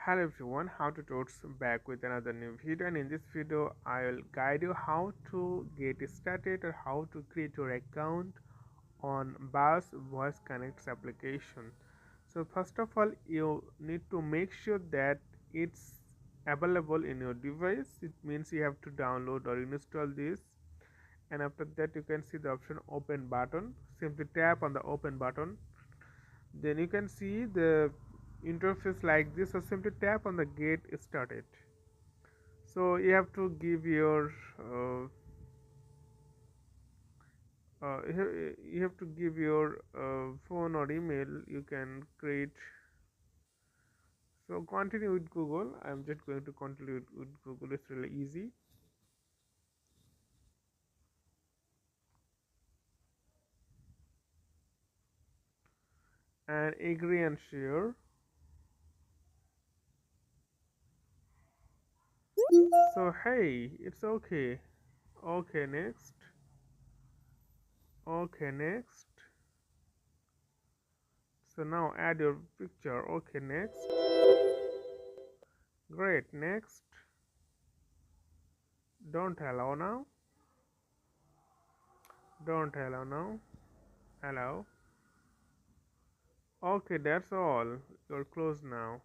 Hello everyone, how to totes back with another new video, and in this video I will guide you how to get started or how to create your account on BAS Voice Connects application. So first of all, you need to make sure that it's available in your device. It means you have to download or install this, and after that you can see the option open button. Simply tap on the open button, then you can see the interface like this, or simply tap on the get started. So you have to give your you have to give your phone or email. You can create. So continue with Google. I'm just going to continue with Google. It's really easy. And agree and share. So hey, it's okay. Okay, next. Okay, next. So now add your picture. Okay, next. Great, next. Don't allow now. Don't allow now. Allow. Okay, that's all. You're closed now.